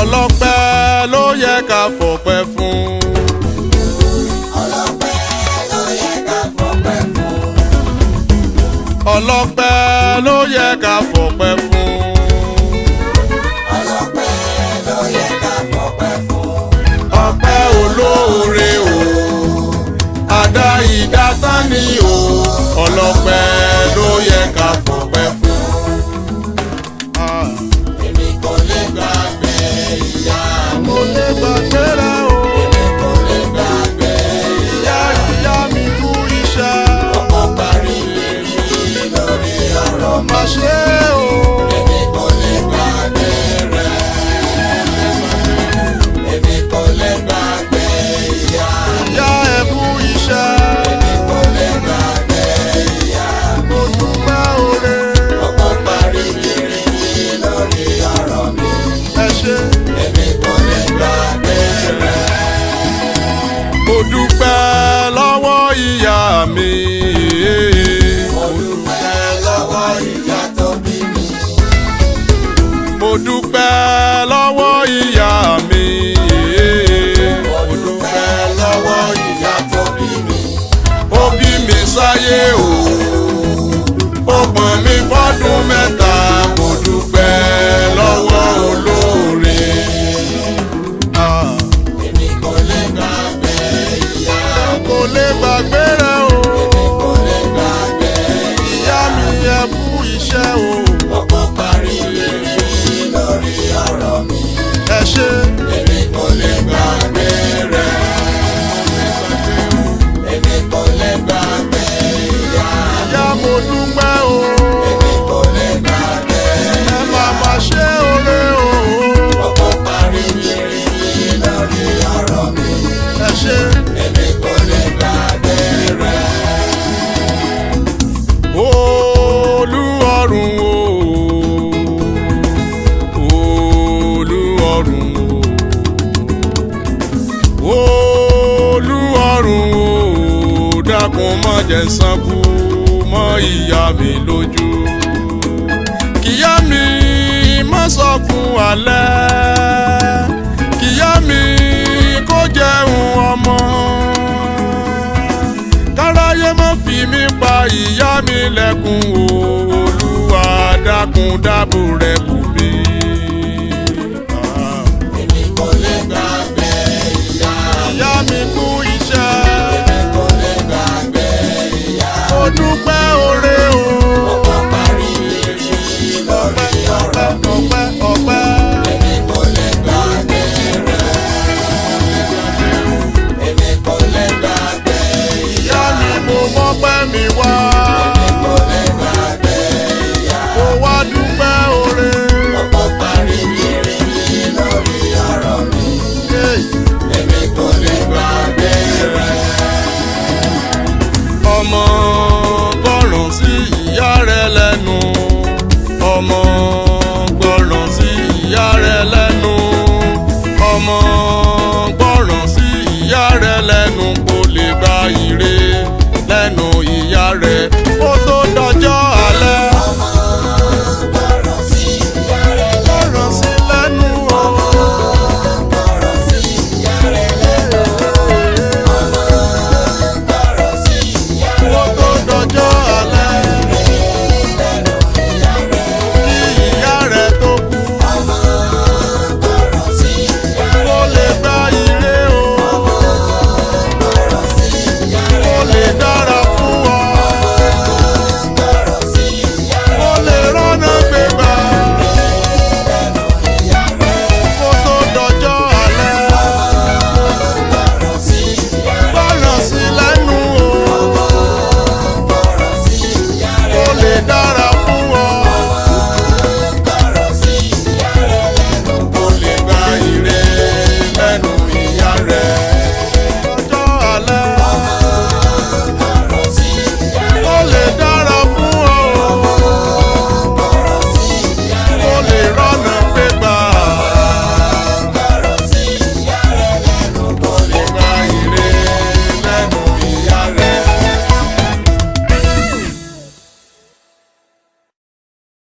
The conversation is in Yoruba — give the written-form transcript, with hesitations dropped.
ọlọ́pẹ́ ló yẹ ká fọpẹ́ fún. ọlọ́pẹ́ ló yẹ ká fọpẹ́ fún. ọlọ́pẹ́ ló yẹ ká fọpẹ́ fún. ọlọ́pẹ́ ló yẹ ká fọpẹ́ fún. ọpẹ́ olóore o àdá ìdásán ni o ọlọ́pẹ́ ló yẹ ká fọpẹ́ fún. èmi kò lè gbàgbé ìyá mi. mo lè gbàgbé rẹ o. èmi kò lè gbàgbé ìyá mi. ìyá mi kú iṣẹ́. ọkọ parí lérí lórí ọ̀rọ̀ mi. má ṣe o. èmi kò lè gbàgbé rẹ̀. èmi kò lè gbàgbé ìyá mi. ìyá ẹ kú iṣẹ́. èmi kò lè gbàgbé ìyá mi. mo dúpẹ́ oore. ọkọ parí lérí lórí ọ̀rọ̀ mi. ẹ ṣé. èmi kò lè gbàgbé rẹ̀. mo dúpẹ́ lọ́wọ́ ìyá mi. mo dúpẹ́ lọ́wọ́ ìyá tó bí mi. mo dúpẹ́ lọ́wọ́ ìyá mi. mo dúpẹ́ lọ́wọ́ ìyá tó bí mi. ó bí mi sáyé o. ó pọ̀n mi fọ́dún mẹ́ta. mo dúpẹ́ lọ́wọ́ olóore. èmi kò lè gbàgbé ìyá mi. kò lè gbàgbé rẹ o. kò lè gbàgbé ìyá mi ẹ kú iṣẹ́ o. ọkọ parí lérí lórí ọ̀rọ̀ mi. ẹ ṣé. èmi kò lè gbàgbé rẹ̀. èmi kò lè gbàgbé ìyá mi. ìyá mo dúpẹ́ o. èmi kò lè gbàgbé ẹ máa ma ṣe oore o. ọkọ parí lérí lórí ọ̀rọ̀ mi. ẹ ṣé. èmi kò lè gbàgbé rẹ̀. Olúọ̀run o. Olúọ̀run o. Olúọ̀run o. Dákun má jẹ́ ṣánkú mọ́ ìyá mi lójú. Kíyá mi má sọkún alẹ́. Kíyá mi kó jẹun ọmọ. Káráyé má fi mí pa ìyá mi lẹ́kùn o. Olúwa dákun dábò rẹ̀ bù mí. èmi kò lè gbàgbé ìyá mi. Ìyá mi kú iṣẹ́. èmi kò lè gbàgbé ìyá mi. Mo dúpẹ́ oore o. ọkọ parí lérí lórí ọ̀rọ̀ mi. Ọpẹ́ ọpẹ́. èmi kò lè gbàgbé rẹ̀. èmi kò lè gbàgbé Ìyá mi mo mọ́pẹ́ mi wá. èmi kò lè gbàgbé ìyá. Mo wá dúpẹ́ oore. ọkọ parí lérí lórí ọ̀rọ̀ mi. Hey. èmi kò lè gbàgbé rẹ̀. Ọmọ gbọ́ràn sí ìyá rẹ̀ lẹ́nu. Ọmọ gbọ́ràn sí ìyá rẹ̀ lẹ́nu. Ọmọ gbọ́ràn sí ìyá rẹ̀ lẹ́nu kó lè gba ire lẹ́nu ìyá rẹ̀ kó tó dọjọ́ alẹ́. ọmọ gbọ́rọ̀ sí ìyá rẹ̀ lẹ́nu. Gbọ́ràn sí lẹ́nu o. gbọ́rọ̀ sí ìyá rẹ̀ lẹ́nu. ọmọ gbọ́rọ̀ sí ìyá Kó rẹ̀ tó dọjọ́ alẹ́. lẹ́nu ìyá rẹ̀. Kí ìyá rẹ̀ tó kú ọmọ gbọ́rọ̀ sí ìyá rẹ̀. kó lè gba ire o. gbọ́rọ̀ sí ìyá rẹ̀. Kó lè dára fún ọ. gbọ́rọ̀ sí ìyá rẹ̀. Kó lè rọ́nà gbégbá. lẹ́nu ìyá rẹ̀. Kó tó dọjọ́ alẹ́. gbọ́rọ̀ sí ìyá rẹ̀. Gbọ́ràn sí lẹ́nu o. gbọ́rọ̀ sí ìyá rẹ̀. Kó lè dára fún ọ. gbọ́rọ̀ sí ìyá rẹ̀ lẹ́nu. Kó lè gba ire lẹ́nu ìyá rẹ̀.